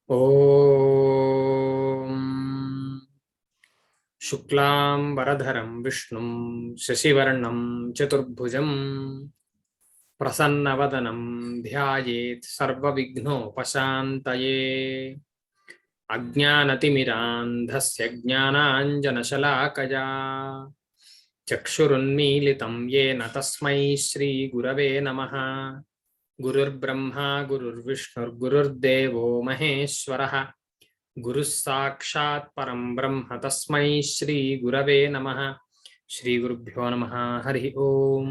ఓం శుక్లాంబరధరం విష్ణుం శశివర్ణం చతుర్భుజం ప్రసన్నవదనం ధ్యాయేత్ సర్వవిఘ్నోపశాంతయే. అజ్ఞానతిమిరాంధస్య జ్ఞానాంజనశలాకయా చక్షురున్మీలితం యేన తస్మై శ్రీగురవే నమః. గురుర్బ్రహ్మా గురుర్విష్ణుర్గురుర్దేవో మహేశ్వరః. గురుః సాక్షాత్ పరం బ్రహ్మ తస్మై శ్రీ గురవే నమః. శ్రీ గురుభ్యో నమః. హరి ఓం.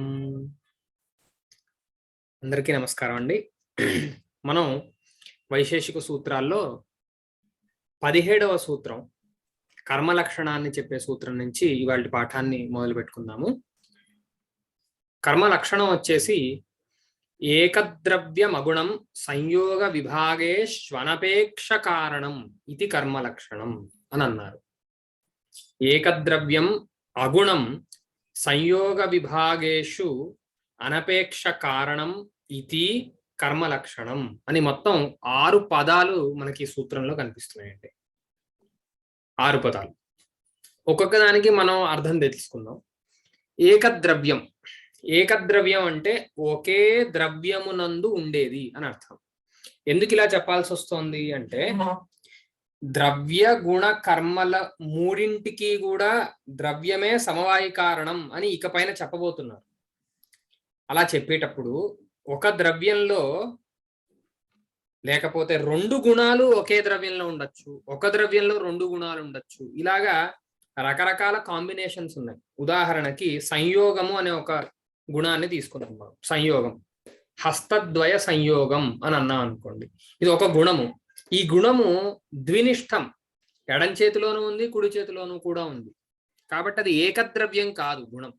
అందరికీ నమస్కారం అండి. మనం వైశేషిక సూత్రాల్లో 17వ సూత్రం కర్మ లక్షణాన్ని చెప్పే సూత్రం నుంచి ఇవాళ పాఠాన్ని మొదలు పెట్టుకుందాము. కర్మ లక్షణం వచ్చేసి ఏకద్రవ్యమగుణం సంయోగ విభాగే శ్వనపేక్ష కారణం ఇది కర్మ లక్షణం అని అన్నారు. ఏకద్రవ్యం అగుణం సంయోగ విభాగేషు అనపేక్ష కారణం ఇది కర్మ లక్షణం అని మొత్తం 6 పదాలు మనకి ఈ సూత్రంలో కనిపిస్తున్నాయండి. 6 పదాలు. ఒక్కొక్క దానికి మనం అర్థం తెలుసుకుందాం. ఏకద్రవ్యం, ఏకద్రవ్యం అంటే ఒకే ద్రవ్యమునందు ఉండేది అని అర్థం. ఎందుకు ఇలా చెప్పాల్సి వస్తుంది అంటే ద్రవ్య గుణ కర్మల మూడింటికి కూడా ద్రవ్యమే సమవాయి కారణం అని ఇకపైన చెప్పబోతున్నారు. అలా చెప్పేటప్పుడు ఒక ద్రవ్యంలో లేకపోతే 2 గుణాలు ఒకే ద్రవ్యంలో ఉండొచ్చు, ఒక ద్రవ్యంలో 2 గుణాలు ఉండొచ్చు. ఇలాగా రకరకాల కాంబినేషన్స్ ఉన్నాయి. ఉదాహరణకి సంయోగము అనే ఒక గుణాన్ని తీసుకున్నాం. సంయోగం, హస్తద్వయ సంయోగం అని అన్నాం అనుకోండి. ఇది ఒక గుణము. ఈ గుణము ద్వినిష్టం, ఎడం చేతిలోనూ ఉంది, కుడి చేతిలోనూ కూడా ఉంది. కాబట్టి అది ఏకద్రవ్యం కాదు గుణం.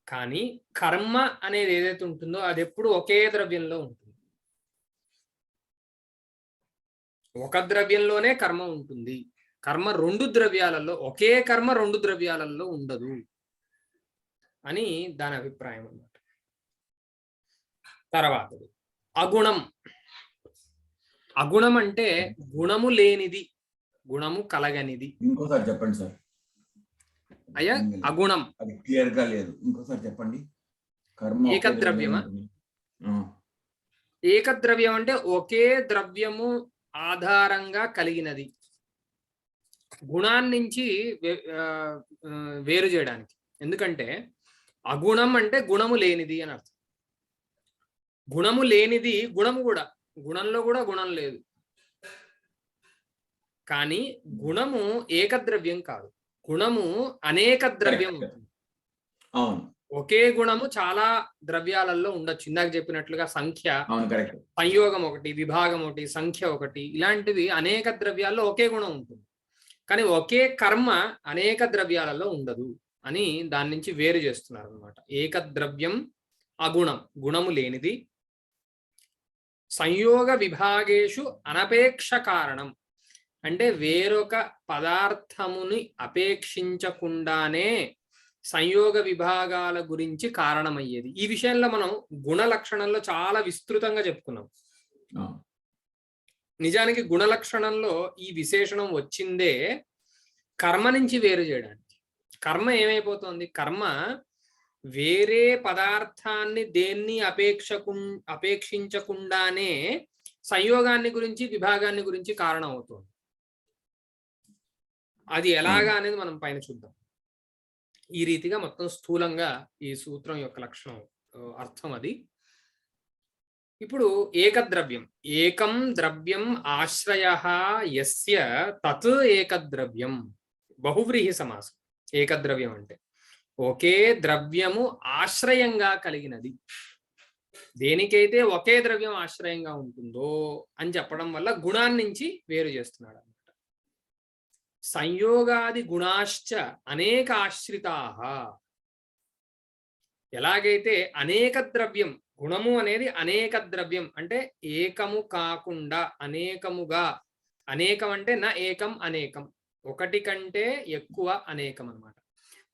కానీ కర్మ అనేది ఏదైతే ఉంటుందో అది ఎప్పుడు ఒకే ద్రవ్యంలో ఉంటుంది. ఒక ద్రవ్యంలోనే కర్మ ఉంటుంది. కర్మ 2 ద్రవ్యాలలో, ఒకే కర్మ 2 ద్రవ్యాలలో ఉండదు అని దాని అభిప్రాయం అన్నమాట. తర్వాతది అగుణం. అగుణం అంటే గుణము లేనిది, గుణము కలగనిది. ఇంకోసారి చెప్పండి సార్. అయ్యా అగుణం అది క్లియర్ గా లేదు, ఇంకోసారి చెప్పండి. కర్మ ఏకద్రవ్యమా? ఏకద్రవ్యం అంటే ఒకే ద్రవ్యము ఆధారంగా కలిగినది. గుణాన్నించి వేరు చేయడానికి. ఎందుకంటే అగుణం అంటే గుణము లేనిది అని అర్థం. గుణము లేనిది గుణము కూడా, గుణంలో కూడా గుణం లేదు. కానీ గుణము ఏకద్రవ్యం కాదు, గుణము అనేక ద్రవ్యం ఉంటుంది. ఒకే గుణము చాలా ద్రవ్యాలలో ఉండొచ్చు. ఇందాక చెప్పినట్లుగా సంఖ్య, సంయోగం ఒకటి, విభాగం ఒకటి, సంఖ్య ఒకటి, ఇలాంటివి అనేక ద్రవ్యాల్లో ఒకే గుణం ఉంటుంది. కానీ ఒకే కర్మ అనేక ద్రవ్యాలలో ఉండదు అని దాని నుంచి వేరు చేస్తున్నారు అనమాట. ఏకద్రవ్యం అగుణం, గుణము లేనిది. సంయోగ విభాగేషు అనపేక్ష కారణం అంటే వేరొక పదార్థముని అపేక్షించకుండానే సంయోగ విభాగాల గురించి కారణమయ్యేది. ఈ విషయంలో మనం గుణ లక్షణంలో చాలా విస్తృతంగా చెప్పుకున్నాం. నిజానికి గుణ లక్షణంలో ఈ విశేషణం వచ్చిందే కర్మ నుంచి వేరు చేయడానికి. కర్మ ఏమైపోతుంది? కర్మ వేరే పదార్థాన్ని దేన్ని అపేక్షించకుండానే సంయోగాన్ని గురించి, విభాగాన్ని గురించి కారణం అవుతుంది. అది ఎలాగా అనేది మనం పైన చూద్దాం. ఈ రీతిగా మొత్తం స్థూలంగా ఈ సూత్రం యొక్క లక్షణం, అర్థం అది. ఇప్పుడు ఏకద్రవ్యం. ఏకం ద్రవ్యం ఆశ్రయః యస్య తత్ ఏకద్రవ్యం. బహువ్రీహి సమాసం. ఏకద్రవ్యం అంటే ఒకే ద్రవ్యము ఆశ్రయంగా కలిగినది. దేనికైతే ఒకే ద్రవ్యం ఆశ్రయంగా ఉంటుందో అని చెప్పడం వల్ల గుణాన్నించి వేరు చేస్తున్నాడు అనమాట. సంయోగాది గుణాశ్చ అనేక ఆశ్రితాః. ఎలాగైతే అనేక ద్రవ్యం, గుణము అనేది అనేక ద్రవ్యం అంటే ఏకము కాకుండా అనేకముగా. అనేకం అంటే నా ఏకం అనేకం, ఒకటి కంటే ఎక్కువ అనేకం అన్నమాట.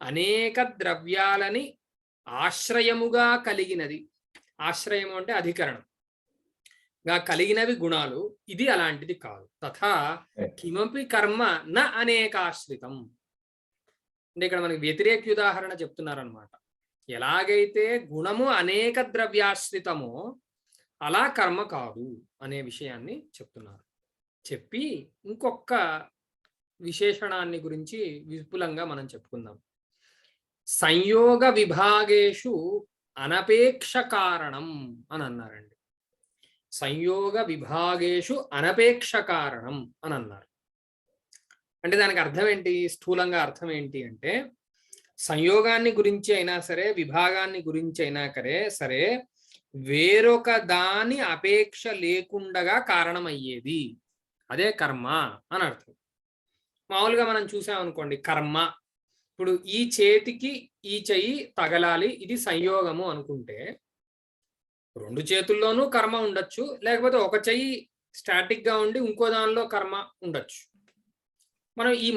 అనేక ద్రవ్యాలని ఆశ్రయముగా కలిగినది. ఆశ్రయము అంటే అధికరణం. కలిగినవి గుణాలు, ఇది అలాంటిది కాదు. తథా కిమపి కర్మ న అనేకాశ్రితం. అంటే ఇక్కడ మనకి వ్యతిరేక ఉదాహరణ చెప్తున్నారనమాట. ఎలాగైతే గుణము అనేక ద్రవ్యాశ్రితమో అలా కర్మ కాదు అనే విషయాన్ని చెప్తున్నారు. చెప్పి ఇంకొక విశేషణాన్ని గురించి విపులంగా మనం చెప్పుకుందాం. సంయోగ విభాగేషు అనపేక్ష కారణం అని అన్నారండి. సంయోగ విభాగేషు అనపేక్ష కారణం అని అన్నారు. అంటే దానికి అర్థం ఏంటి? స్థూలంగా అర్థం ఏంటి అంటే, సంయోగాన్ని గురించి అయినా సరే, విభాగాన్ని గురించి అయినా సరే వేరొక దాని అపేక్ష లేకుండగా కారణమయ్యేది, అదే కర్మ అని అర్థం. మామూలుగా మనం చూసామనుకోండి, కర్మ, ఇప్పుడు ఈ చేతికి ఈ చెయ్యి తగలాలి, ఇది సంయోగము అనుకుంటే రెండు చేతుల్లోనూ కర్మ ఉండొచ్చు, లేకపోతే ఒక చెయ్యి స్టాటిక్ గా ఉండి ఇంకో దానిలో కర్మ ఉండొచ్చు. మనం ఈ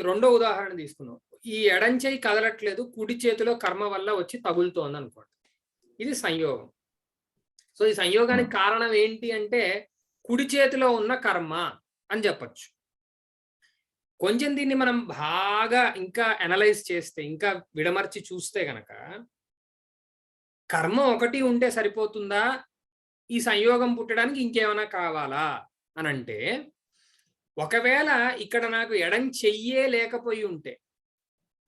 రెండో ఉదాహరణ తీసుకున్నాం. ఈ ఎడం చెయ్యి కదలట్లేదు, కుడి చేతిలో కర్మ వల్ల వచ్చి తగులుతోంది అనుకోండి, ఇది సంయోగం. సో ఈ సంయోగానికి కారణం ఏంటి అంటే కుడి చేతిలో ఉన్న కర్మ అని చెప్పచ్చు. కొంచెం దీన్ని మనం బాగా ఇంకా అనలైజ్ చేస్తే, ఇంకా విడమర్చి చూస్తే గనక, కర్మ ఒకటి ఉంటే సరిపోతుందా, ఈ సంయోగం పుట్టడానికి ఇంకేమైనా కావాలా అని అంటే, ఒకవేళ ఇక్కడ నాకు ఎడం చెయ్యే లేకపోయి ఉంటే,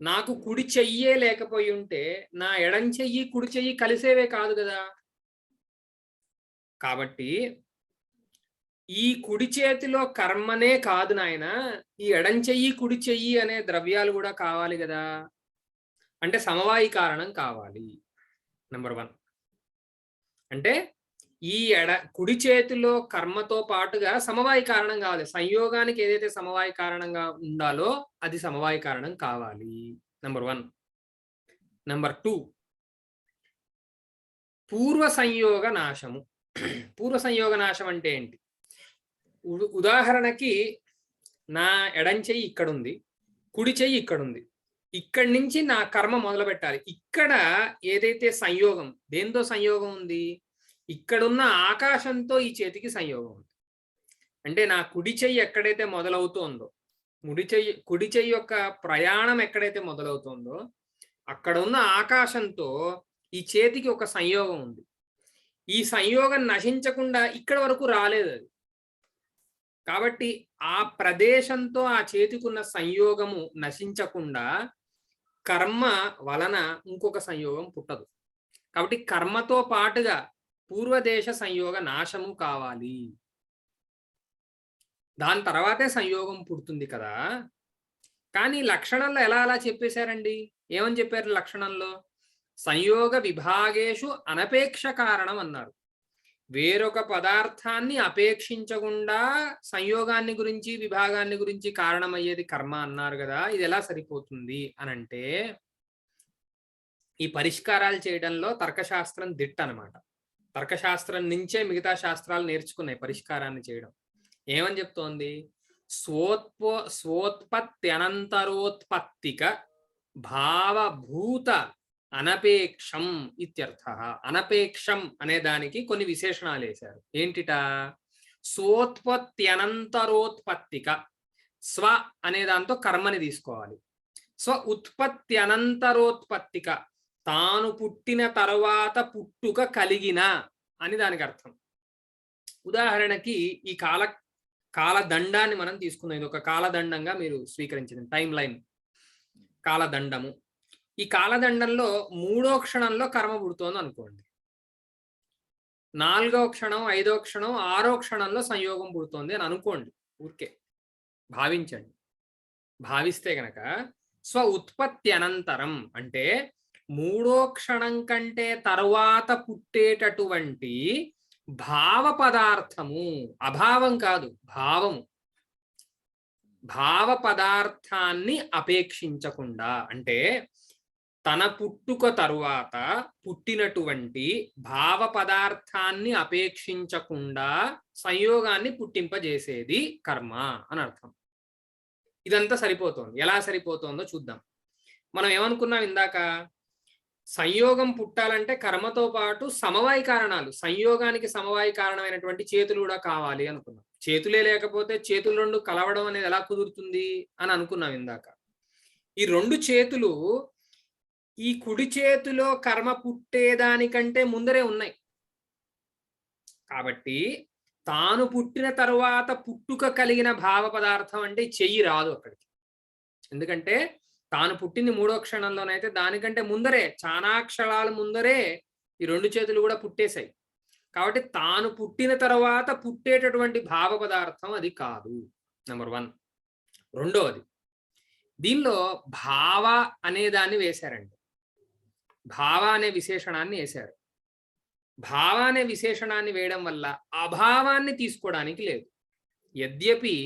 నాకు కుడి చెయ్యే లేకపోయి ఉంటే, నా ఎడం చెయ్యి కుడి చెయ్యి కలిసేవే కాదు కదా. కాబట్టి ఈ కుడి చేతిలో కర్మనే కాదు నాయన, ఈ ఎడం చెయ్యి కుడి చెయ్యి అనే ద్రవ్యాలు కూడా కావాలి కదా. అంటే సమవాయి కారణం కావాలి. నెంబర్ 1 అంటే ఈ కుడి చేతిలో కర్మతో పాటుగా సమవాయి కారణం కావాలి. సంయోగానికి ఏదైతే సమవాయి కారణంగా ఉండాలో అది సమవాయి కారణం కావాలి. నెంబర్ 1. నెంబర్ 2, పూర్వ సంయోగ నాశము. పూర్వ సంయోగ నాశం అంటే ఏంటి? ఉదాహరణకి నా ఎడం చెయ్యి ఇక్కడ ఉంది, కుడి చెయ్యి ఇక్కడ ఉంది. ఇక్కడి నుంచి నా కర్మ మొదలు పెట్టాలి. ఇక్కడ ఏదైతే సంయోగం, దేంతో సంయోగం ఉంది? ఇక్కడున్న ఆకాశంతో ఈ చేతికి సంయోగం ఉంది. అంటే నా కుడి చెయ్యి ఎక్కడైతే మొదలవుతోందో, కుడి చెయ్యి యొక్క ప్రయాణం ఎక్కడైతే మొదలవుతోందో అక్కడ ఉన్న ఆకాశంతో ఈ చేతికి ఒక సంయోగం ఉంది. ఈ సంయోగం నశించకుండా ఇక్కడ వరకు రాలేదు అది. కాబట్టి ఆ ప్రదేశంతో ఆ చేతికున్న సంయోగము నశించకుండా కర్మ వలన ఇంకొక సంయోగం పుట్టదు. కాబట్టి కర్మతో పాటుగా పూర్వదేశ సంయోగ నాశము కావాలి, దాని తర్వాతే సంయోగం పుడుతుంది కదా. కానీ లక్షణంలో ఎలా చెప్పేశారండి? ఏమని చెప్పారు లక్షణంలో? సంయోగ విభాగేషు అనపేక్ష కారణం అన్నారు. వేరొక పదార్థాన్ని అపేక్షించకుండా సంయోగాన్ని గురించి విభాగాన్ని గురించి కారణమయ్యేది కర్మ అన్నారు కదా. ఇది ఎలా సరిపోతుంది అని అంటే, ఈ పరిష్కారాలు చేయడంలో తర్కశాస్త్రం దిట్ట అనమాట. తర్కశాస్త్రం నుంచే మిగతా శాస్త్రాలు నేర్చుకున్నాయి పరిష్కారాన్ని చేయడం. ఏమని చెప్తోంది? స్వోత్పత్త్యనంతరోత్పత్తిక భావభూత అనపేక్షం ఇత్యర్థ. అనపేక్షం అనే దానికి కొన్ని విశేషణాలు వేశారు. ఏంటిట? స్వోత్పత్త్యనంతరోత్పత్తిక, స్వ అనే దాంతో కర్మని తీసుకోవాలి. స్వ ఉత్పత్త్యనంతరోత్పత్తిక, తాను పుట్టిన తరువాత పుట్టుక కలిగిన అని దానికి అర్థం. ఉదాహరణకి ఈ కాలదండాన్ని మనం తీసుకుందాం. ఇది ఒక కాలదండంగా మీరు స్వీకరించింది, టైం లైన్ కాలదండము. ఈ కాలదండంలో 3వ క్షణంలో కర్మ పుడుతోంది అనుకోండి, 4వ క్షణం, 5వ క్షణం, 6వ క్షణంలో సంయోగం పుడుతోంది అని అనుకోండి. ఊరికే భావించండి. భావిస్తే గనక స్వ ఉత్పత్తి అనంతరం అంటే 3వ క్షణం కంటే తరువాత పుట్టేటటువంటి భావ పదార్థము, అభావం కాదు భావము, భావ పదార్థాన్ని అపేక్షించకుండా, అంటే తన పుట్టుక తరువాత పుట్టినటువంటి భావ పదార్థాన్ని అపేక్షించకుండా సంయోగాన్ని పుట్టింపజేసేది కర్మ అని అర్థం. ఇదంతా సరిపోతోంది. ఎలా సరిపోతుందో చూద్దాం. మనం ఏమనుకున్నాం ఇందాక? సంయోగం పుట్టాలంటే కర్మతో పాటు సమవాయి కారణాలు, సంయోగానికి సమవాయి కారణమైనటువంటి చేతులు కూడా కావాలి అనుకున్నాం. చేతులే లేకపోతే చేతులు రెండు కలవడం అనేది ఎలా కుదురుతుంది అని అనుకున్నాం ఇందాక. ఈ రెండు చేతులు ఈ కుడి చేతిలో కర్మ పుట్టేదానికంటే ముందరే ఉన్నాయి. కాబట్టి తాను పుట్టిన తరువాత పుట్టుక కలిగిన భావ పదార్థం అంటే చెయ్యి రాదు అక్కడికి. ఎందుకంటే తాను పుట్టింది 3వ క్షణంలోనైతే దానికంటే ముందరే, చాలా క్షణాల ముందరే ఈ రెండు చేతులు కూడా పుట్టేశాయి. కాబట్టి తాను పుట్టిన తర్వాత పుట్టేటటువంటి భావ పదార్థం అది కాదు. నెంబర్ 1. రెండవది, దీనిలో భావ అనే దాన్ని వేశారండి. భావ అనే విశేషణాన్ని వేశారు. భావ అనే విశేషణాన్ని వేయడం వల్ల అభావాన్ని తీసుకోవడానికి లేదు. యద్యపి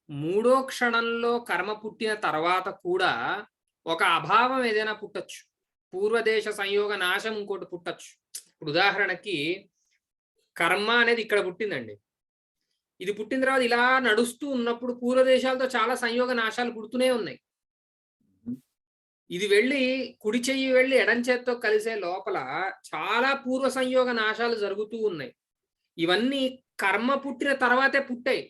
3వ క్షణంలో కర్మ పుట్టిన తర్వాత కూడా ఒక అభావం ఏదైనా పుట్టచ్చు. పూర్వదేశ సంయోగ నాశం ఇంకోటి పుట్టచ్చు. ఇప్పుడు ఉదాహరణకి కర్మ అనేది ఇక్కడ పుట్టిందండి. ఇది పుట్టిన తర్వాత ఇలా నడుస్తూ ఉన్నప్పుడు పూర్వదేశాలతో చాలా సంయోగ నాశాలు పుడుతూనే ఉన్నాయి. ఇది వెళ్ళి కుడి చెయ్యి వెళ్ళి ఎడం చేత్తో కలిసే లోపల చాలా పూర్వ సంయోగ నాశాలు జరుగుతూ ఉన్నాయి. ఇవన్నీ కర్మ పుట్టిన తర్వాతే పుట్టాయి,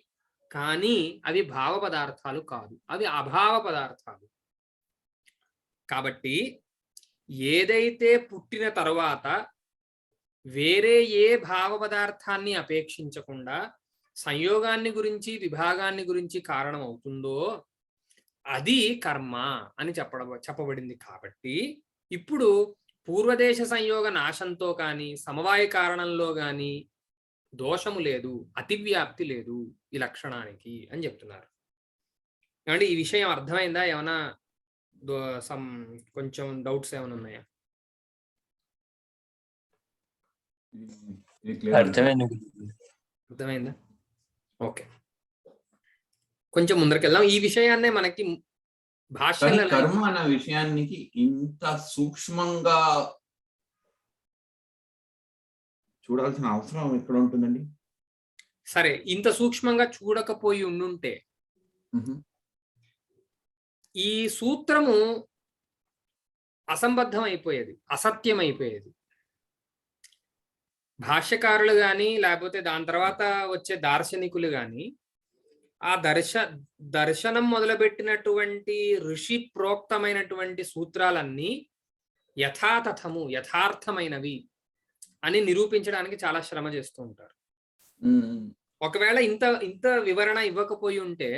కానీ అవి భావ పదార్థాలు కాదు, అవి అభావ పదార్థాలు. కాబట్టి ఏదైతే పుట్టిన తరువాత వేరే ఏ భావ పదార్థాన్ని అపేక్షించకుండా సంయోగాన్ని గురించి విభాగాన్ని గురించి కారణం అవుతుందో అది కర్మ అని చెప్పబడింది. కాబట్టి ఇప్పుడు పూర్వదేశ సంయోగ నాశంతో కానీ సమవాయ కారణంలో కానీ దోషము లేదు, అతివ్యాప్తి లేదు ఈ లక్షణానికి అని చెప్తున్నారు. ఏమంటే ఈ విషయం అర్థమైందా? ఏమైనా కొంచెం డౌట్స్ ఏమైనా ఉన్నాయా? అర్థమైందా? ఓకే, కొంచెం ముందరికెళ్దాం. ఈ విషయాన్నే మనకి భాషలో కర్మ అనే విషయానికి ఇంత సూక్ష్మంగా చూడాల్సిన అవసరం ఎక్కడ ఉంటుందండి? సరే, ఇంత సూక్ష్మంగా చూడకపోయి ఉండుంటే ఈ సూత్రము అసంబద్ధం అయిపోయేది, అసత్యం అయిపోయేది. భాష్యకారులు కానీ లేకపోతే దాని తర్వాత వచ్చే దార్శనికులు కానీ ఆ దర్శనం మొదలుపెట్టినటువంటి ఋషి ప్రోక్తమైనటువంటి సూత్రాలన్నీ యథాతథము, యథార్థమైనవి అని నిరూపించడానికి చాలా శ్రమ చేస్తూ ఉంటారు. ఒకవేళ ఇంత వివరణ ఇవ్వకపోయి ఉంటే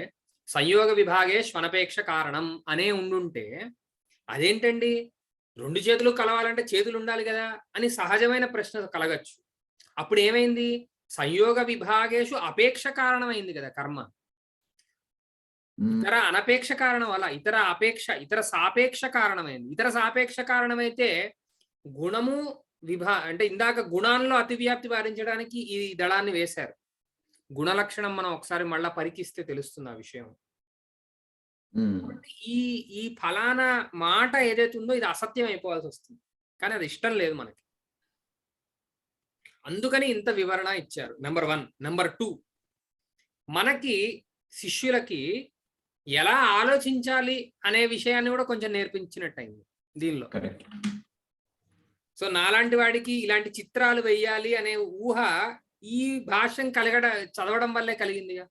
సంయోగ విభాగే శ్వనపేక్ష కారణం అనే ఉండుంటే అదేంటండి రెండు చేతులు కలవాలంటే చేతులు ఉండాలి కదా అని సహజమైన ప్రశ్న కలగచ్చు. అప్పుడు ఏమైంది? సంయోగ విభాగేషు అపేక్ష కారణమైంది కదా కర్మ. ఇతర అనపేక్ష కారణం వల్ల ఇతర సాపేక్ష కారణమైంది. ఇతర సాపేక్ష కారణమైతే గుణము అంటే ఇందాక గుణాల్లో అతివ్యాప్తి వారించడానికి ఈ దళాన్ని వేశారు. గుణలక్షణం మనం ఒకసారి మళ్ళా పరికిస్తే తెలుస్తుంది ఆ విషయం. ఈ ఫలానా మాట ఏదైతే ఉందో ఇది అసత్యం అయిపోవాల్సి వస్తుంది, కానీ అది ఇష్టం లేదు మనకి. అందుకని ఇంత వివరణ ఇచ్చారు. నెంబర్ 1. నెంబర్ 2, మనకి శిష్యులకి ఎలా ఆలోచించాలి అనే విషయాన్ని కూడా కొంచెం నేర్పించినట్టయింది దీనిలో. సో నాలాంటి వాడికి ఇలాంటి చిత్రాలు వేయాలి అనే ఊహ ఈ భాష్యం చదవడం వల్లే కలిగిందిగా.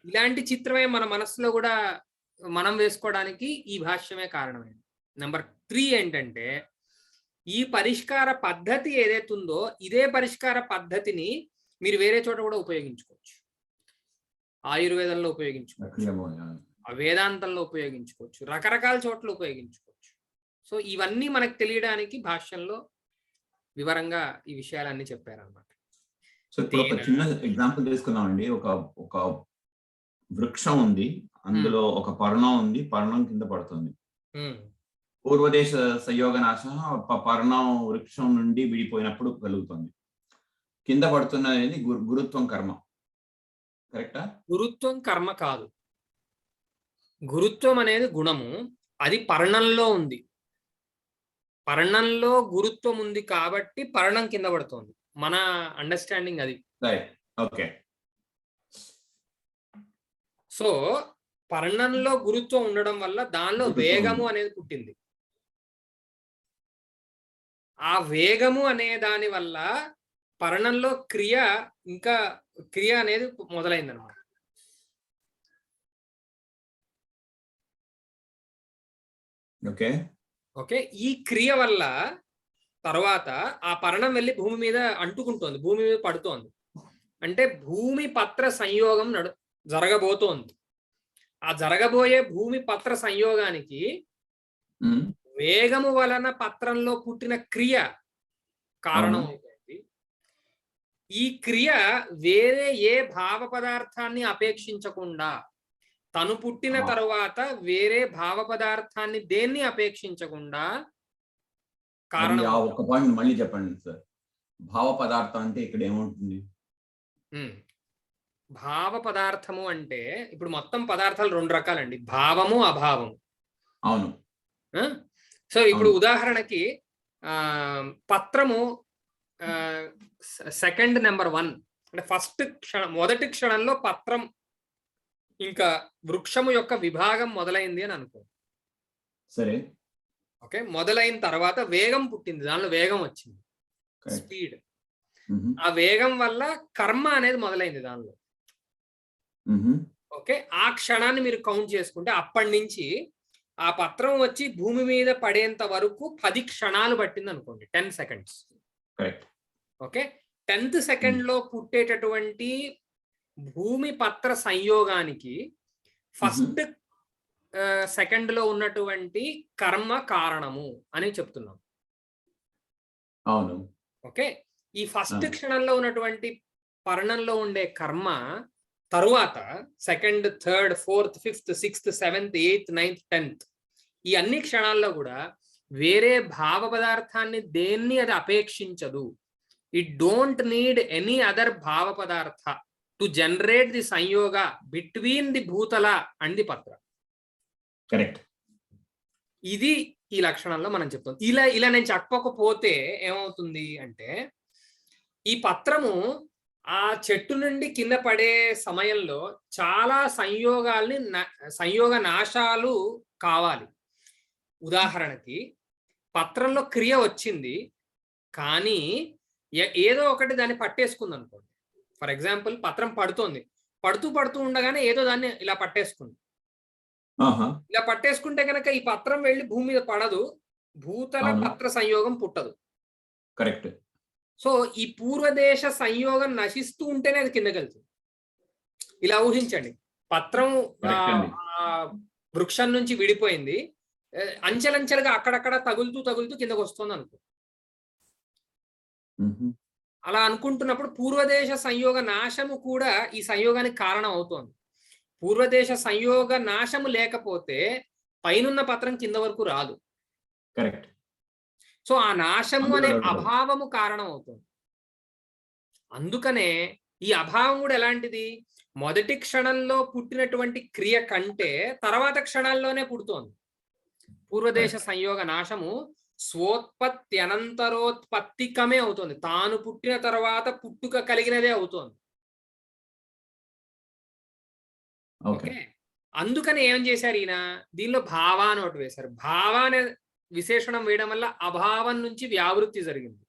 ఇలాంటి చిత్రమే మన మనసులో కూడా మనం వేసుకోవడానికి ఈ భాష్యమే కారణమైంది. నెంబర్ 3 ఏంటంటే ఈ పరిష్కార పద్ధతి ఏదైతే ఉందో ఇదే పరిష్కార పద్ధతిని మీరు వేరే చోట కూడా ఉపయోగించుకోవచ్చు. ఆయుర్వేదంలో ఉపయోగించుకోవచ్చు, వేదాంతంలో ఉపయోగించుకోవచ్చు, రకరకాల చోట్ల ఉపయోగించుకోవచ్చు. సో ఇవన్నీ మనకు తెలియడానికి భాష్యంలో వివరంగా ఈ విషయాలన్నీ చెప్పారన్నమాట. సో ఇప్పుడు ఒక చిన్న ఎగ్జాంపుల్ తీసుకున్నామండి. ఒక వృక్షం ఉంది, అందులో ఒక పర్ణం ఉంది, పర్ణం కింద పడుతుంది. పూర్వదేశ సంయోగ నాశ పర్ణం వృక్షం నుండి విడిపోయినప్పుడు కలుగుతుంది. కింద పడుతున్నది గురుత్వం కర్మ, కరెక్టా? గురుత్వం కర్మ కాదు. గురుత్వం అనేది గుణము, అది పర్ణంలో ఉంది. పర్ణంలో గురుత్వం ఉంది కాబట్టి పర్ణం కింద పడుతోంది. మన అండర్స్టాండింగ్ అది. ఓకే. సో పర్ణంలో గురుత్వం ఉండడం వల్ల దానిలో వేగము అనేది పుట్టింది. ఆ వేగము అనే దాని వల్ల పర్ణంలో క్రియ అనేది మొదలైంది అనమాట. ఓకే, ఈ క్రియ వల్ల తర్వాత ఆ పర్ణం వెళ్ళి భూమి మీద అంటుకుంటోంది, భూమి మీద పడుతోంది. అంటే భూమి పత్ర సంయోగం జరగబోతోంది. ఆ జరగబోయే భూమి పత్ర సంయోగానికి వేగము వలన పత్రంలో పుట్టిన క్రియ కారణం అవుతుంది. ఈ క్రియ వేరే ఏ భావ పదార్థాన్ని అపేక్షించకుండా, తను పుట్టిన తరువాత వేరే భావ పదార్థాన్ని దేన్ని అపేక్షించకుండా కారణం. ఒక పాయింట్ మళ్ళీ చెప్పండి సార్. భావ పదార్థం అంటే ఇక్కడ ఏముంటుంది? భావ పదార్థము అంటే ఇప్పుడు మొత్తం పదార్థాలు 2 రకాలండి, భావము అభావము. అవును. సో ఇప్పుడు ఉదాహరణకి పత్రము సెకండ్ నెంబర్ 1 అంటే ఫస్ట్ క్షణం, మొదటి క్షణంలో పత్రం ఇంకా వృక్షము యొక్క విభాగం మొదలైంది అని అనుకో. సరే, ఓకే, మొదలైన తర్వాత వేగం పుట్టింది, దానిలో వేగం వచ్చింది, స్పీడ్. ఆ వేగం వల్ల కర్మ అనేది మొదలైంది దానిలో. ఓకే, ఆ క్షణాన్ని మీరు కౌంట్ చేసుకుంటే అప్పటి నుంచి ఆ పత్రం వచ్చి భూమి మీద పడేంత వరకు 10 క్షణాలు పట్టింది అనుకోండి, 10 సెకండ్స్. ఓకే, 10th సెకండ్ లో పుట్టేటటువంటి భూమి పత్ర సంయోగానికి ఫస్ట్ సెకండ్ లో ఉన్నటువంటి కర్మ కారణము అని చెప్తున్నాం. అవును. ఓకే, ఈ ఫస్ట్ క్షణంలో ఉన్నటువంటి పర్ణంలో ఉండే కర్మ తరువాత second, third, fourth, fifth, sixth, 7th, 8th, 9th, 10th ఈ అన్ని క్షణాల్లో కూడా వేరే భావ పదార్థాన్ని దేన్ని అది అపేక్షించదు. It don't need any other భావ పదార్థ టు జనరేట్ ది సంయోగ బిట్వీన్ ది భూతల అండ్ ది పత్ర. కరెక్ట్. ఇది ఈ లక్షణంలో మనం చెప్తాం. ఇలా నేను చెప్పకపోతే ఏమవుతుంది అంటే, ఈ పత్రము ఆ చెట్టు నుండి కింద పడే సమయంలో చాలా సంయోగ నాశాలు కావాలి. ఉదాహరణకి పత్రంలో క్రియ వచ్చింది, కానీ ఏదో ఒకటి దాన్ని పట్టేసుకుంది అనుకోండి. ఫర్ ఎగ్జాంపుల్, పత్రం పడుతోంది, పడుతూ ఉండగానే ఏదో దాన్ని ఇలా పట్టేసుకుంది. ఇలా పట్టేసుకుంటే కనుక ఈ పత్రం వెళ్ళి భూమి మీద పడదు, భూతల పత్ర సంయోగం పుట్టదు. కరెక్ట్. సో ఈ పూర్వదేశ సంయోగం నశిస్తూ ఉంటేనే అది కిందకి వెళ్తుంది. ఇలా ఊహించండి, పత్రం వృక్షం నుంచి విడిపోయింది, అంచెలంచెలుగా అక్కడక్కడ తగులుతూ కిందకు వస్తుంది అనుకో. అలా అనుకుంటున్నప్పుడు పూర్వదేశ సంయోగ నాశము కూడా ఈ సంయోగానికి కారణం అవుతోంది. పూర్వదేశ సంయోగ నాశము లేకపోతే పైనున్న పత్రం కింద వరకు రాదు. కరెక్ట్. సో ఆ నాశము అనే అభావము కారణం అవుతుంది. అందుకనే ఈ అభావం కూడా ఎలాంటిది, మొదటి క్షణంలో పుట్టినటువంటి క్రియ కంటే తర్వాత క్షణాల్లోనే పుడుతోంది. పూర్వదేశ సంయోగ నాశము స్వోత్పత్తి అనంతరోత్పత్తికమే అవుతుంది, తాను పుట్టిన తర్వాత పుట్టుక కలిగినదే అవుతోంది. ఓకే, అందుకని ఏం చేశారు ఈయన, దీనిలో భావ అని ఒకటి వేశారు. భావ అనే విశేషణం వేయడం వల్ల అభావం నుంచి వ్యావృత్తి జరిగింది.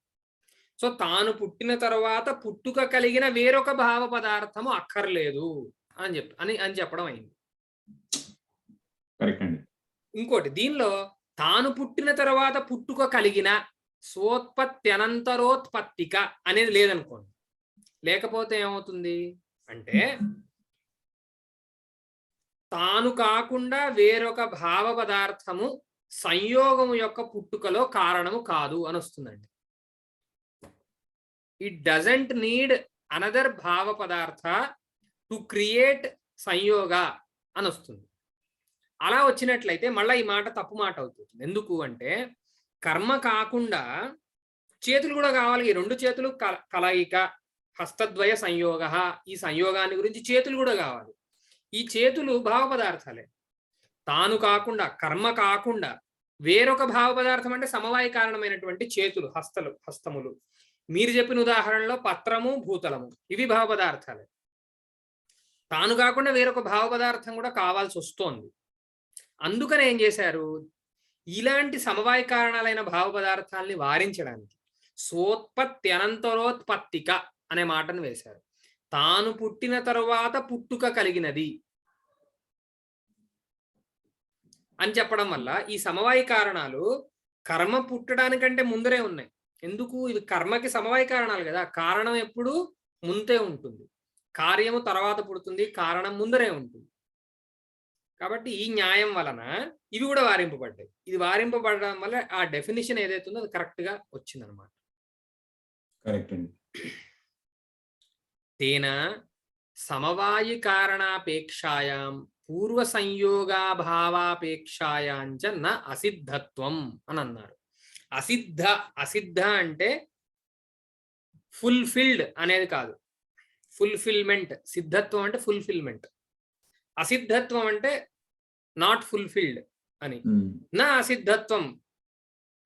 సో తాను పుట్టిన తర్వాత పుట్టుక కలిగిన వేరొక భావ పదార్థము అక్కర్లేదు అని చెప్పడం అయింది. ఇంకోటి, దీనిలో తాను పుట్టిన తర్వాత పుట్టుక కలిగిన స్వోత్పత్తి అనంతరోత్పత్తిక అనేది లేదనుకోండి. లేకపోతే ఏమవుతుంది అంటే, తాను కాకుండా వేరొక భావ పదార్థము సంయోగము యొక్క పుట్టుకలో కారణము కాదు అని వస్తుందండి. ఇట్ డజంట్ నీడ్ అనదర్ భావ పదార్థ టు క్రియేట్ సంయోగ అని వస్తుంది. అలా వచ్చినట్లయితే మళ్ళీ ఈ మాట తప్పు మాట అవుతుంది. ఎందుకు అంటే, కర్మ కాకుండా చేతులు కూడా కావాలి. ఈ 2 చేతులు కలయిక, హస్తద్వయ సంయోగ, ఈ సంయోగాన్ని గురించి చేతులు కూడా కావాలి. ఈ చేతులు భావ పదార్థాలే. తాను కాకుండా, కర్మ కాకుండా వేరొక భావ పదార్థం అంటే సమవాయ కారణమైనటువంటి చేతులు, హస్తములు. మీరు చెప్పిన ఉదాహరణలో పత్రము, భూతలము ఇవి భావ పదార్థాలే. తాను కాకుండా వేరొక భావ పదార్థం కూడా కావాల్సి వస్తోంది. అందుకని ఏం చేశారు, ఇలాంటి సమవాయ కారణాలైన భావ పదార్థాలని వారించడానికి సోత్పత్తి అనంతరోత్పత్తిక అనే మాటను వేశారు. తాను పుట్టిన తరువాత పుట్టుక కలిగినది అని చెప్పడం వల్ల ఈ సమవాయ కారణాలు కర్మ పుట్టడానికంటే ముందరే ఉన్నాయి. ఎందుకు? ఇవి కర్మకి సమవాయ కారణాలు కదా. కారణం ఎప్పుడు ముందే ఉంటుంది, కార్యము తర్వాత పుడుతుంది, కారణం ముందరే ఉంటుంది. కాబట్టి ఈ న్యాయం వలన ఇవి కూడా వారింపబడ్డాయి. ఇది వారింపబడడం వల్ల ఆ డెఫినిషన్ ఏదైతే ఉందో అది కరెక్ట్ గా వచ్చిందనమాట. కరెక్ట్ అండి. తేన సమవాయి కారణాపేక్షాయాం పూర్వ సంయోగాభావాపేక్షాయాంచ న అసిద్ధత్వం అని అన్నారు. అసిద్ధ అంటే ఫుల్ఫిల్డ్ అనేది కాదు, ఫుల్ఫిల్మెంట్. సిద్ధత్వం అంటే ఫుల్ఫిల్మెంట్, అసిద్ధత్వం అంటే నాట్ ఫుల్ఫిల్డ్ అని. నా అసిద్ధత్వం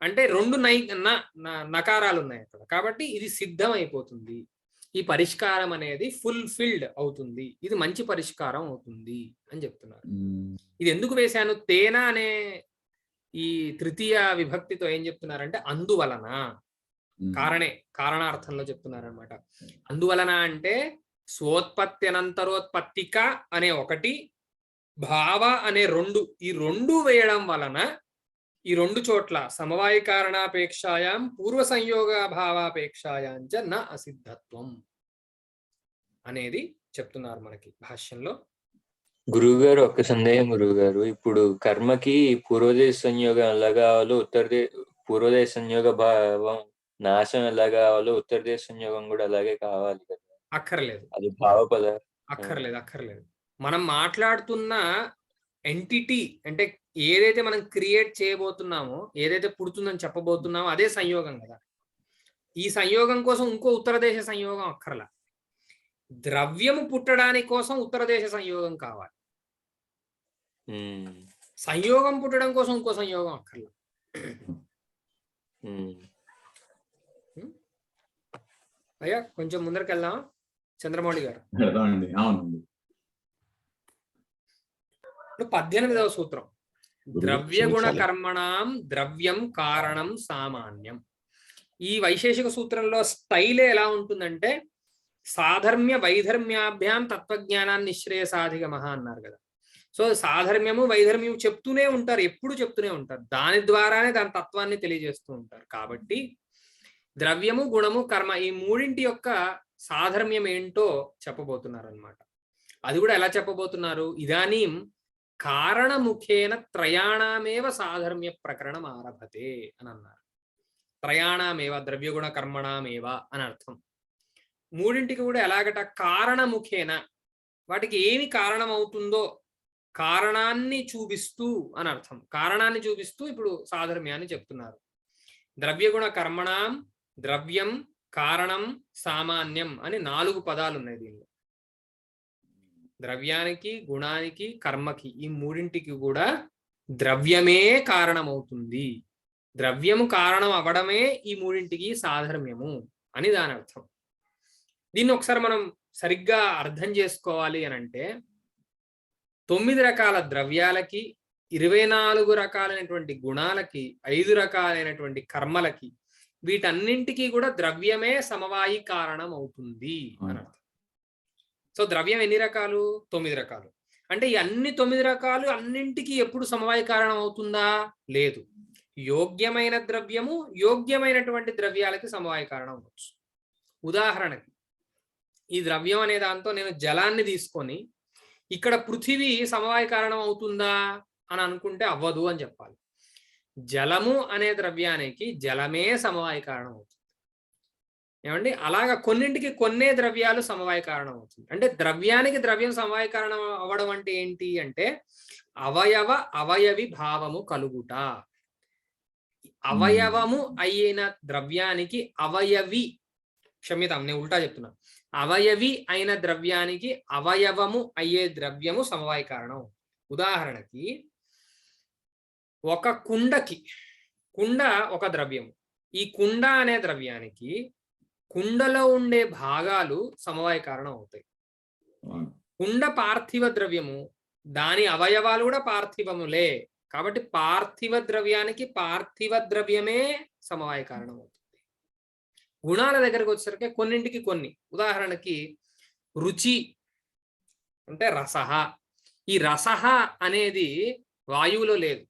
అంటే రెండు నకారాలు ఉన్నాయి అక్కడ, కాబట్టి ఇది సిద్ధం అయిపోతుంది. ఈ పరిష్కారం అనేది ఫుల్ఫిల్డ్ అవుతుంది, ఇది మంచి పరిష్కారం అవుతుంది అని చెప్తున్నారు. ఇది ఎందుకు వేశాను? తేన అనే ఈ తృతీయ విభక్తితో ఏం చెప్తున్నారంటే అందువలన, కారణార్థంలో చెప్తున్నారనమాట. అందువలన అంటే స్వోత్పత్తి అనంతరోత్పత్తిక అనే ఒకటి, భావ అనే రెండు, ఈ రెండు వేయడం వలన ఈ రెండు చోట్ల సమవాయ కారణాపేక్షాయాం పూర్వ సంయోగాభావాపేక్షాయాంచ న అసిద్ధత్వం అనేది చెప్తున్నారు మనకి భాష్యంలో. గురువు గారు ఒక్క సందేహం గురువు గారు, ఇప్పుడు కర్మకి పూర్వదేశ సంయోగం ఎలా కావాలో పూర్వదేశ సంయోగ భావం నాశం ఎలా కావాలో ఉత్తరదేశ సంయోగం కూడా అలాగే కావాలి కదా? అక్కర్లేదు, అది భావపద అక్కర్లేదు. మనం మాట్లాడుతున్న ఎంటిటీ అంటే ఏదైతే మనం క్రియేట్ చేయబోతున్నామో, ఏదైతే పుడుతుందని చెప్పబోతున్నామో అదే సంయోగం కదా. ఈ సంయోగం కోసం ఇంకో ఉత్తరదేశ సంయోగం అక్కర్లా. ద్రవ్యము పుట్టడానికి కోసం ఉత్తరదేశ సంయోగం కావాలి, సంయోగం పుట్టడం కోసం ఇంకో సంయోగం అక్కర్లా. అయ్యా కొంచెం ముందరికి వెళ్దాం చంద్రమౌళి గారు. 18వ సూత్రం, ద్రవ్యగుణ కర్మణాం ద్రవ్యం కారణం సామాన్యం. ఈ వైశేషిక సూత్రంలో స్టైలే ఎలా ఉంటుందంటే సాధర్మ్య వైధర్మ్యాభ్యాం తత్వజ్ఞానాన్ని నిశ్రేయసాధిగమః అన్నారు కదా. సో సాధర్మ్యము వైధర్మ్యము చెప్తూనే ఉంటారు, ఎప్పుడు చెప్తూనే ఉంటారు, దాని ద్వారానే దాని తత్వాన్ని తెలియజేస్తూ ఉంటారు. కాబట్టి ద్రవ్యము గుణము కర్మ ఈ మూడింటి యొక్క సాధర్మ్యం ఏంటో చెప్పబోతున్నారు అన్నమాట. అది కూడా ఎలా చెప్పబోతున్నారు? ఇదానీం కారణముఖేన త్రయాణమేవ సాధర్మ్య ప్రకరణం ఆరభతే అని అన్నారు. త్రయాణమేవ ద్రవ్యగుణ కర్మణమేవ అని అర్థం. మూడింటికి కూడా ఎలాగట? కారణముఖేన, వాటికి ఏమి కారణం అవుతుందో కారణాన్ని చూపిస్తూ అని అర్థం. కారణాన్ని చూపిస్తూ ఇప్పుడు సాధర్మ్యాన్ని చెప్తున్నారు. ద్రవ్యగుణ కర్మణం, ద్రవ్యం, కారణం, సామాన్యం అని 4 పదాలు ఉన్నాయి దీనిలో. ద్రవ్యానికి, గుణానికి, కర్మకి ఈ మూడింటికి కూడా ద్రవ్యమే కారణమవుతుంది. ద్రవ్యము కారణం అవడమే ఈ మూడింటికి సాధర్మ్యము అని దాని అర్థం. దీన్ని ఒకసారి మనం సరిగ్గా అర్థం చేసుకోవాలి అని అంటే 9 రకాల ద్రవ్యాలకి, 24 రకాలైనటువంటి గుణాలకి, 5 రకాలైనటువంటి కర్మలకి, వీటన్నింటికి కూడా ద్రవ్యమే సమవాయి కారణం అవుతుంది అని అర్థం. సో ద్రవ్యం ఎన్ని రకాలు? 9 రకాలు. అంటే ఈ అన్ని 9 రకాలు అన్నింటికి ఎప్పుడు సమవాయ కారణం అవుతుందా? లేదు. యోగ్యమైన ద్రవ్యము యోగ్యమైనటువంటి ద్రవ్యాలకి సమవాయ కారణం అవ్వచ్చు. ఉదాహరణకి ఈ ద్రవ్యం అనే దాంతో నేను జలాన్ని తీసుకొని ఇక్కడ పృథివీ సమవాయ కారణం అవుతుందా అని అనుకుంటే అవ్వదు అని చెప్పాలి. జలము అనే ద్రవ్యానికి జలమే సమవాయ కారణం అవుతుంది. ఏమండి? అలాగా కొన్నింటికి కొన్నే ద్రవ్యాలు సమవాయ కారణం అవుతుంది. అంటే ద్రవ్యానికి ద్రవ్యం సమవాయ కారణం అవ్వడం అంటే ఏంటి అంటే అవయవి భావము కలుగుట. అవయవము అయిన ద్రవ్యానికి అవయవి, క్షమితం నేను ఉల్టా చెప్తున్నా, అవయవి అయిన ద్రవ్యానికి అవయవము అయ్యే ద్రవ్యము సమవాయ కారణం. ఉదాహరణకి ఒక కుండకి, కుండ ఒక ద్రవ్యము, ఈ కుండ అనే ద్రవ్యానికి కుండలో ఉండే భాగాలు సమవాయ కారణం అవుతాయి. కుండ పార్థివ ద్రవ్యము, దాని అవయవాలు కూడా పార్థివములే, కాబట్టి పార్థివ ద్రవ్యానికి పార్థివ ద్రవ్యమే సమవాయ కారణం అవుతుంది. గుణాల దగ్గరకు వచ్చేసరికి కొన్నింటికి కొన్ని, ఉదాహరణకి రుచి అంటే రసహ. ఈ రసహ అనేది వాయువులో లేదు,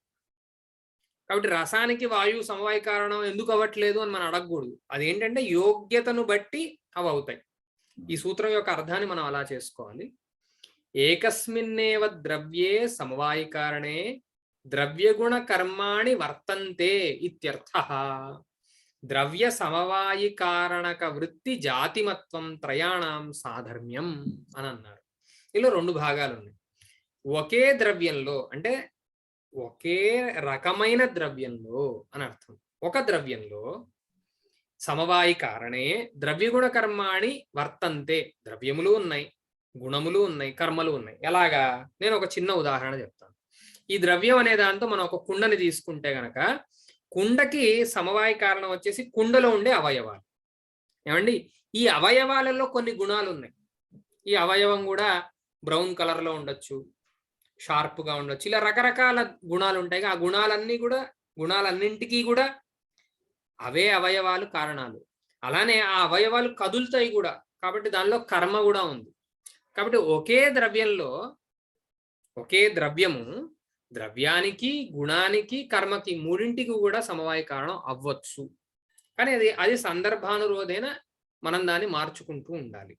కాబట్టి రసానికి వాయువు సమవాయ కారణం ఎందుకు అవ్వట్లేదు అని మనం అడగకూడదు. అదేంటంటే యోగ్యతను బట్టి అవి అవుతాయి. ఈ సూత్రం యొక్క అర్థాన్ని మనం అలా చేసుకోవాలి. ఏకస్మిన్నేవ ద్రవ్యే సమవాయ కారణే ద్రవ్యగుణ కర్మాణి వర్తంతే ఇత్యర్థః. ద్రవ్య సమవాయి కారణక వృత్తి జాతిమత్వం త్రయాణం సాధర్మ్యం అని అన్నారు. ఇలా రెండు భాగాలు ఉన్నాయి. ఒకే ద్రవ్యంలో అంటే ఒకే రకమైన ద్రవ్యంలో అని అర్థం. ఒక ద్రవ్యంలో సమవాయి కారణే ద్రవ్యగుణ కర్మాణి వర్తంతే. ద్రవ్యములు ఉన్నాయి, గుణములు ఉన్నాయి, కర్మలు ఉన్నాయి. ఎలాగా? నేను ఒక చిన్న ఉదాహరణ చెప్తాను. ఈ ద్రవ్యం అనే దాంతో మనం ఒక కుండని తీసుకుంటే గనక కుండకి సమవాయ కారణం వచ్చేసి కుండలో ఉండే అవయవాలు. ఏమండి, ఈ అవయవాలలో కొన్ని గుణాలు ఉన్నాయి. ఈ అవయవం కూడా బ్రౌన్ కలర్ లో ఉండొచ్చు, షార్ప్ గా ఉండొచ్చు, ఇలా రకరకాల గుణాలు ఉంటాయి. ఆ గుణాలన్నింటికీ కూడా అవే అవయవాలు కారణాలు. అలానే ఆ అవయవాలు కదులుతాయి కూడా, కాబట్టి దానిలో కర్మ కూడా ఉంది. కాబట్టి ఒకే ద్రవ్యంలో ఒకే ద్రవ్యము ద్రవ్యానికి, గుణానికి, కర్మకి మూడింటికి కూడా సమవాయ కారణం అవ్వచ్చు. కానీ అది సందర్భానురోధేన మనం దాన్ని మార్చుకుంటూ ఉండాలి,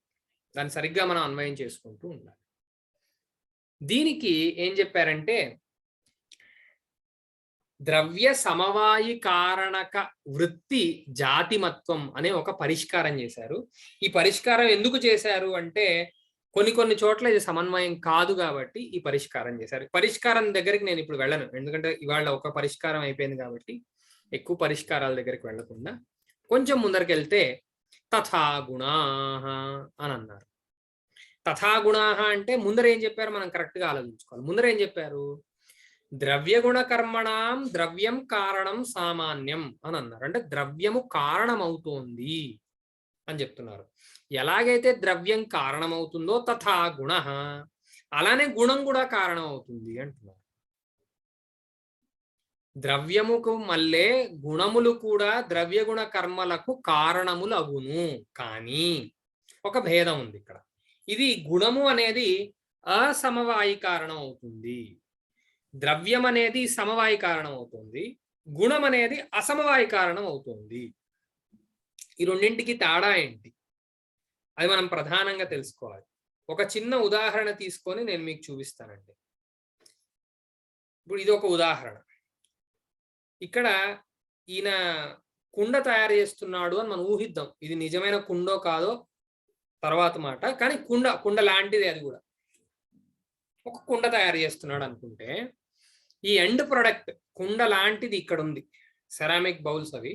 దాన్ని సరిగ్గా మనం అన్వయం చేసుకుంటూ ఉండాలి. దీనికి ఏం చెప్పారంటే ద్రవ్య సమవాయి కారణక వృత్తి జాతిమత్వం అనే ఒక పరిష్కారం చేశారు. ఈ పరిష్కారం ఎందుకు చేశారు అంటే కొన్ని చోట్ల ఇది సమన్వయం కాదు కాబట్టి ఈ పరిష్కారం చేశారు. పరిష్కారం దగ్గరికి నేను ఇప్పుడు వెళ్ళను, ఎందుకంటే ఇవాళ ఒక పరిష్కారం అయిపోయింది కాబట్టి ఎక్కువ పరిష్కారాల దగ్గరికి వెళ్లకుండా కొంచెం ముందరికి తథా గుణాః అని అన్నారు. తథా గుణాః అంటే ముందర ఏం చెప్పారు మనం కరెక్ట్ గా ఆలోచించుకోవాలి. ముందర ఏం చెప్పారు? ద్రవ్యగుణ కర్మణం ద్రవ్యం కారణం సామాన్యం అని అన్నారు. అంటే ద్రవ్యము కారణమవుతోంది అని చెప్తున్నారు. ఎలాగైతే ద్రవ్యం కారణమవుతుందో తథా గుణ, అలానే గుణం కూడా కారణం అవుతుంది అంటున్నారు. ద్రవ్యముకు మళ్ళీ గుణములు కూడా ద్రవ్యగుణ కర్మలకు కారణములు అగును. కానీ ఒక భేదం ఉంది ఇక్కడ. ఇది గుణము అనేది అసమవాయి కారణం అవుతుంది, ద్రవ్యం అనేది సమవాయి కారణం అవుతుంది, గుణం అనేది అసమవాయి కారణం అవుతుంది. ఈ రెండింటికి తేడా ఏంటి అది మనం ప్రధానంగా తెలుసుకోవాలి. ఒక చిన్న ఉదాహరణ తీసుకొని నేను మీకు చూపిస్తానండి. ఇప్పుడు ఇది ఒక ఉదాహరణ. ఇక్కడ ఈయన కుండ తయారు చేస్తున్నాడు అని మనం ఊహిద్దాం. ఇది నిజమైన కుండో కాదో తర్వాత మాట, కానీ కుండ లాంటిది. అది కూడా ఒక కుండ తయారు చేస్తున్నాడు అనుకుంటే ఈ ఎండ్ ప్రొడక్ట్ కుండ లాంటిది ఇక్కడ ఉంది. సెరామిక్ బౌల్స్ అవి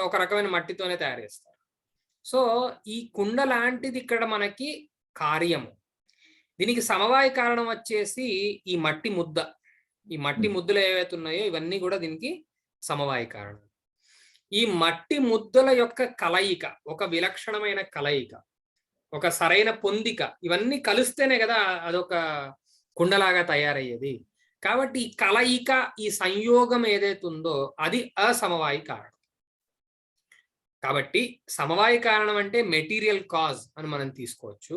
ఒక రకమైన మట్టితోనే తయారు చేస్తారు. సో ఈ కుండ లాంటిది ఇక్కడ మనకి కార్యము. దీనికి సమవాయ కారణం వచ్చేసి ఈ మట్టి ముద్ద. ఈ మట్టి ముద్దలు ఏవైతే ఉన్నాయో ఇవన్నీ కూడా దీనికి సమవాయ కారణం. ఈ మట్టి ముద్దల యొక్క కలయిక, ఒక విలక్షణమైన కలయిక, ఒక సరైన పొందిక, ఇవన్నీ కలిస్తేనే కదా అదొక కుండలాగా తయారయ్యేది. కాబట్టి ఈ కలయిక, ఈ సంయోగం ఏదైతే ఉందో అది అసమవాయి కారణం. కాబట్టి సమవాయి కారణం అంటే మెటీరియల్ కాజ్ అని మనం తీసుకోవచ్చు.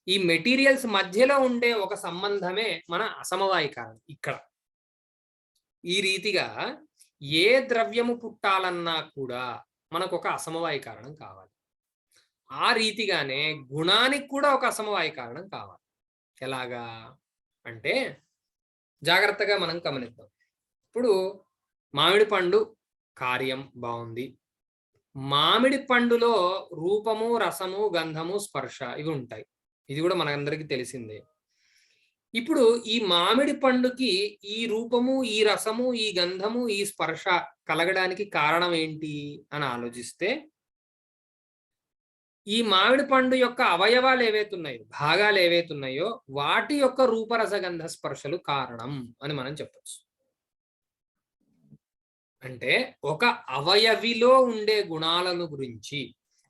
ఈ మెటీరియల్స్ మధ్యలో ఉండే ఒక సంబంధమే మన అసమవాయి కారణం. ఇక్కడ ఈ రీతిగా ఏ ద్రవ్యము పుట్టాలన్నా కూడా మనకు ఒక అసమవాయి కారణం కావాలి. ఆ రీతిగానే గుణానికి కూడా ఒక అసమవాయి కారణం కావాలి. ఎలాగా అంటే జాగ్రత్తగా మనం గమనిద్దాం. ఇప్పుడు మామిడి పండు కార్యం బాగుంది. మామిడి పండులో రూపము, రసము, గంధము, స్పర్శ ఇవి ఉంటాయి. ఇది కూడా మనందరికీ తెలిసిందే. ఇప్పుడు ఈ మామిడి పండుకి ఈ రూపము, ఈ రసము, ఈ గంధము, ఈ స్పర్శ కలగడానికి కారణం ఏంటి అని ఆలోచిస్తే ఈ మామిడి పండు యొక్క అవయవాలు ఏవైతున్నాయో, భాగాలు ఏవైతున్నాయో వాటి యొక్క రూపరసగంధ స్పర్శలు కారణం అని మనం చెప్పచ్చు. అంటే ఒక అవయవిలో ఉండే గుణాలను గురించి,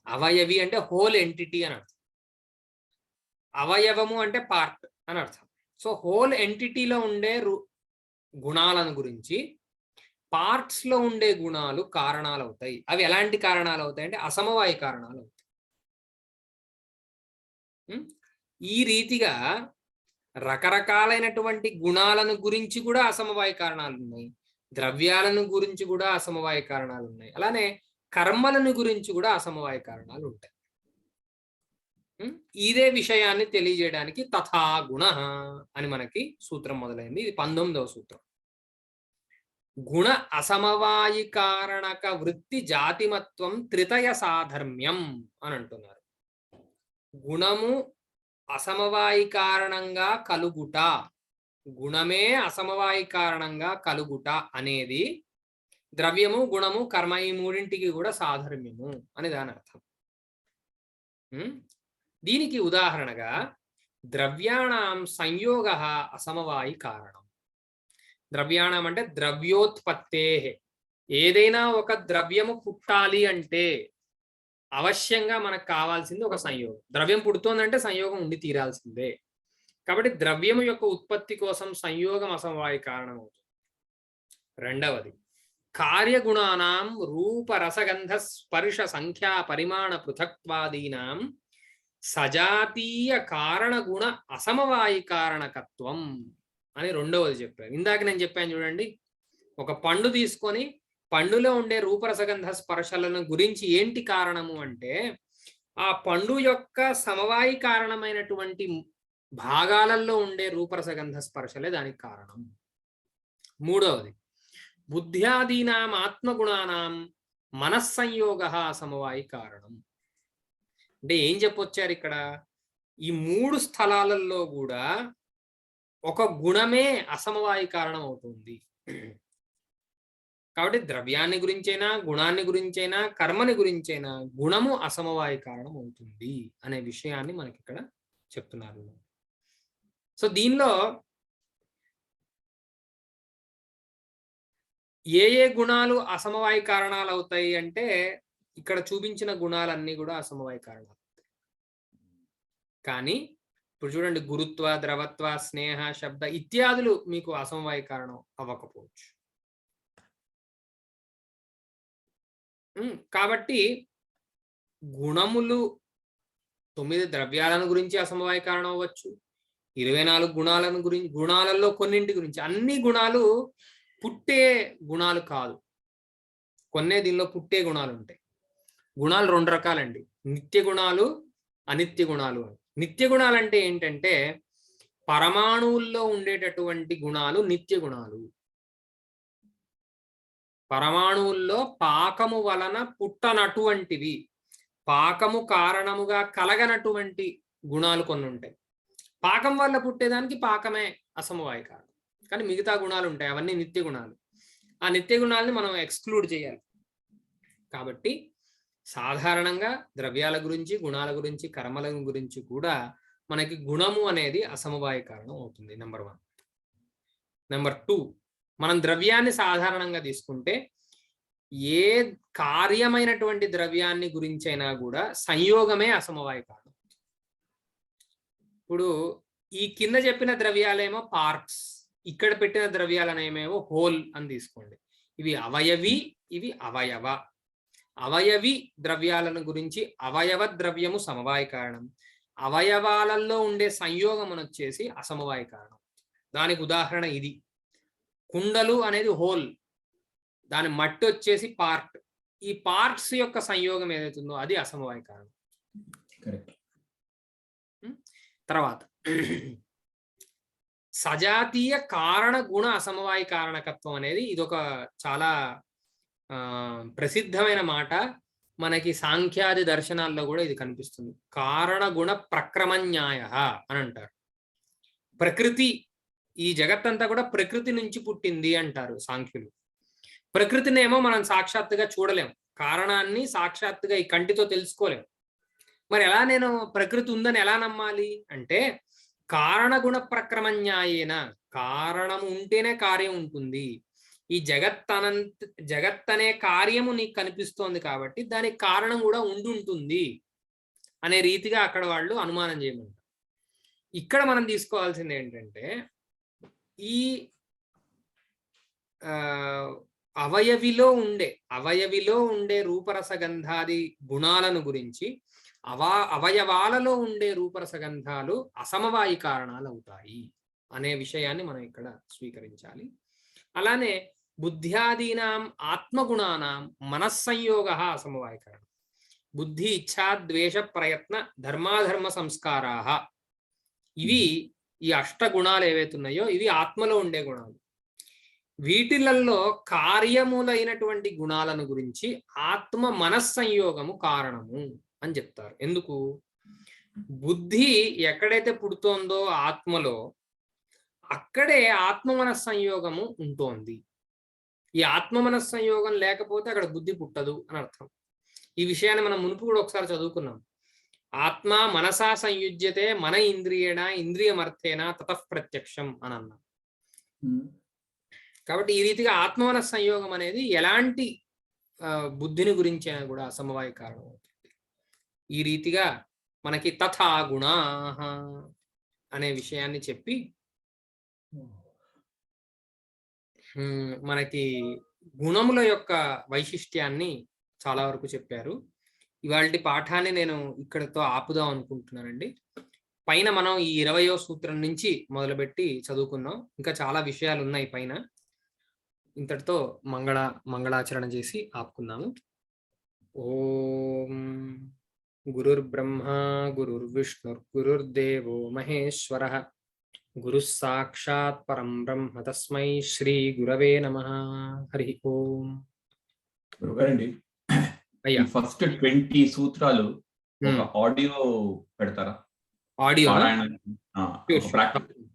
అవయవి అంటే హోల్ ఎంటిటీ అని అర్థం, అవయవము అంటే పార్ట్ అని అర్థం. సో హోల్ ఎంటిటీలో ఉండే గుణాలను గురించి, పార్ట్స్ లో ఉండే గుణాలు కారణాలు అవుతాయి. అవి ఎలాంటి కారణాలు అవుతాయి అంటే అసమవాయ కారణాలు అవుతాయి. ఈ రీతిగా రకరకాలైనటువంటి గుణాలను గురించి కూడా అసమవాయ కారణాలు ఉన్నాయి, ద్రవ్యాలను గురించి కూడా అసమవాయ కారణాలు ఉన్నాయి, అలానే కర్మలను గురించి కూడా అసమవాయ కారణాలు ఉంటాయి. ఇదే విషయాన్ని తెలియజేయడానికి తథా గుణ అని మనకి సూత్రం మొదలైంది. ఇది 19వ సూత్రం. గుణ అసమవాయి కారణక వృత్తి జాతిమత్వం త్రితయ సాధర్మ్యం అని అంటున్నారు. గుణము అసమవాయి కారణంగా కలుగుట, గుణమే అసమవాయి కారణంగా కలుగుట అనేది ద్రవ్యము, గుణము, కర్మ ఈ మూడింటికి కూడా సాధర్మ్యము అని దాని అర్థం. దీనికి ఉదాహరణగా ద్రవ్యాణం సంయోగ అసమవాయి కారణం. ద్రవ్యాణం అంటే ద్రవ్యోత్పత్తే. ఏదైనా ఒక ద్రవ్యము పుట్టాలి అంటే అవశ్యంగా మనకు కావాల్సింది ఒక సంయోగం. ద్రవ్యం పుడుతోందంటే సంయోగం ఉండి తీరాల్సిందే. కాబట్టి ద్రవ్యము యొక్క ఉత్పత్తి కోసం సంయోగం అసమవాయి కారణం అవుతుంది. రెండవది కార్యగుణానాం రూప రసగంధ స్పర్శ సంఖ్యా పరిమాణ పృథక్వాదీనాం సజాతీయ కారణగుణ అసమవాయి కారణకత్వం అని రెండవది చెప్పారు. ఇందాక నేను చెప్పాను చూడండి, ఒక పండు తీసుకొని పండులో ఉండే రూపరసగంధ స్పర్శలను గురించి ఏంటి కారణము అంటే ఆ పండు యొక్క సమవాయి కారణమైనటువంటి భాగాలలో ఉండే రూపరసగంధ స్పర్శలే దానికి కారణం. మూడవది బుద్ధ్యాదీనాం ఆత్మగుణానాం మనస్సంయోగ సమవాయి కారణం. అంటే ఏం చెప్పొచ్చారు ఇక్కడ? ఈ మూడు స్థలాలలో కూడా ఒక గుణమే అసమవాయి కారణం అవుతుంది. కాబట్టి ద్రవ్యాన్ని గురించైనా, గుణాన్ని గురించైనా, కర్మని గురించైనా గుణము అసమవాయి కారణం అవుతుంది అనే విషయాన్ని మనకి ఇక్కడ చెప్తున్నారు. సో దీనిలో ఏ ఏ గుణాలు అసమవాయి కారణాలు అవుతాయి అంటే ఇక్కడ చూపించిన గుణాలన్నీ కూడా అసమవాయి కారణాలు. కానీ ఇప్పుడు చూడండి, గురుత్వ, ద్రవత్వ, స్నేహ, శబ్ద ఇత్యాదులు మీకు అసమవాయి కారణం అవ్వకపోవచ్చు. కాబట్టి గుణములు 9 ద్రవ్యాలను గురించి అసమవాయి కారణం అవ్వచ్చు, 24 గుణాలను గురించి, గుణాలలో కొన్నింటి గురించి. అన్ని గుణాలు పుట్టే గుణాలు కాదు, కొన్నే దీనిలో పుట్టే గుణాలు ఉంటాయి. గుణాలు 2 రకాలండి, నిత్య గుణాలు, అనిత్య గుణాలు. నిత్య గుణాలు అంటే ఏంటంటే పరమాణువుల్లో ఉండేటటువంటి గుణాలు నిత్య గుణాలు. పరమాణువుల్లో పాకము వలన పుట్టనటువంటివి, పాకము కారణముగా కలగనటువంటి గుణాలు కొన్ని ఉంటాయి. పాకం వల్ల పుట్టేదానికి పాకమే అసమవాయి కారణం, కానీ మిగతా గుణాలు ఉంటాయి, అవన్నీ నిత్య గుణాలు. ఆ నిత్య గుణాలని మనం ఎక్స్క్లూడ్ చేయాలి. కాబట్టి సాధారణంగా ద్రవ్యాల గురించి, గుణాల గురించి, కర్మల గురించి కూడా మనకి గుణము అనేది అసమవాయి కారణం అవుతుంది. నెంబర్ 1. నెంబర్ 2, మనం ద్రవ్యాన్ని సాధారణంగా తీసుకుంటే ఏ కార్యమైనటువంటి ద్రవ్యాన్ని గురించైనా కూడా సంయోగమే అసమవాయి కారణం. ఇప్పుడు ఈ కింద చెప్పిన ద్రవ్యాలేమో పార్ట్స్, ఇక్కడ పెట్టిన ద్రవ్యాలనేమేమో హోల్ అని తీసుకోండి. ఇవి అవయవి, ఇవి అవయవ. అవయవి ద్రవ్యాలను గురించి అవయవ ద్రవ్యము సమవాయి కారణం, అవయవాలలో ఉండే సంయోగం వచ్చేసి అసమవాయి కారణం. దానికి ఉదాహరణ ఇది. కుండలు అనేది హోల్, దాని మట్టి వచ్చేసి పార్ట్. ఈ పార్ట్స్ యొక్క సంయోగం ఏదైతుందో అది అసమవాయి కారణం. తర్వాత సజాతీయ కారణ గుణ అసమవాయి కారణకత్వం అనేది ఇదొక చాలా ప్రసిద్ధమైన మాట. మనకి సాంఖ్యాది దర్శనాల్లో కూడా ఇది కనిపిస్తుంది. కారణ గుణ ప్రక్రమన్యాయ అని అంటారు. ప్రకృతి, ఈ జగత్తంతా కూడా ప్రకృతి నుంచి పుట్టింది అంటారు సాంఖ్యులు. ప్రకృతినేమో మనం సాక్షాత్తుగా చూడలేం, కారణాన్ని సాక్షాత్తుగా ఈ కంటితో తెలుసుకోలేం. మరి ఎలా నేను ప్రకృతి ఉందని ఎలా నమ్మాలి అంటే కారణగుణ ప్రక్రమన్యాయేన, కారణం ఉంటేనే కార్యం ఉంటుంది. ఈ జగత్ అనే కార్యము నీకు కనిపిస్తోంది కాబట్టి దానికి కారణం కూడా ఉంటుంది అనే రీతిగా అక్కడ వాళ్ళు అనుమానం చేయమంటారు. ఇక్కడ మనం తీసుకోవాల్సింది ఏంటంటే ఈ అవయవిలో ఉండే రూపరసగంధాది గుణాలను గురించి అవయవాలలో ఉండే రూపరసగంధాలు అసమవాయి కారణాలు అవుతాయి అనే విషయాన్ని మనం ఇక్కడ స్వీకరించాలి. అలానే బుద్ధ్యాదీనాం ఆత్మగుణానాం మనస్సంయోగ అసమవాయ కారణం. బుద్ధి, ఇచ్ఛా, ద్వేష, ప్రయత్న, ధర్మాధర్మ సంస్కారాః, ఇవి ఈ అష్టగుణాలు ఏవైతున్నాయో ఇవి ఆత్మలో ఉండే గుణాలు. వీటిలలో కార్యములైనటువంటి గుణాలను గురించి ఆత్మ మనస్సంయోగము కారణము అని చెప్తారు. ఎందుకు? బుద్ధి ఎక్కడైతే పుడుతోందో ఆత్మలో అక్కడే ఆత్మ మనస్సంయోగము ఉంటోంది. ఈ ఆత్మ మనస్సంయోగం లేకపోతే అక్కడ బుద్ధి పుట్టదు అని అర్థం. ఈ విషయాన్ని మనం మునుపు కూడా ఒకసారి చదువుకున్నాం. ఆత్మ మనసా సంయుజ్యతే మన ఇంద్రియేణ ఇంద్రియమర్థేన తతః ప్రత్యక్షం అని అన్నాం. కాబట్టి ఈ రీతిగా ఆత్మ మనస్సంయోగం అనేది ఎలాంటి బుద్ధిని గురించి కూడా అసమవాయ కారణం అవుతుంది. ఈ రీతిగా మనకి తథా గుణాః అనే విషయాన్ని చెప్పి మనకి గుణముల యొక్క వైశిష్ట్యాన్ని చాలా వరకు చెప్పారు. ఇవాళ పాఠాన్ని నేను ఇక్కడతో ఆపుదాం అనుకుంటున్నానండి. పైన మనం ఈ 20వ సూత్రం నుంచి మొదలుపెట్టి చదువుకున్నాం. ఇంకా చాలా విషయాలు ఉన్నాయి పైన. ఇంతటితో మంగళాచరణ చేసి ఆపుకుందాము. ఓం గురుర్బ్రహ్మా గురుర్విష్ణుర్ గురుర్దేవో మహేశ్వరః గురుః సాక్షాత్ పరం బ్రహ్మ తస్మై శ్రీ గురవే నమః. హరి ఓం. గురుగారండి, అయ్యా, ఫస్ట్ 20 సూత్రాలు ఒక ఆడియో పెడతారా? ఆడియో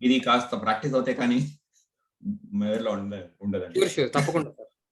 ఇది కాస్త ప్రాక్టీస్ అవుతాయి కానీ మేరలో ఉండదండి. తప్పకుండా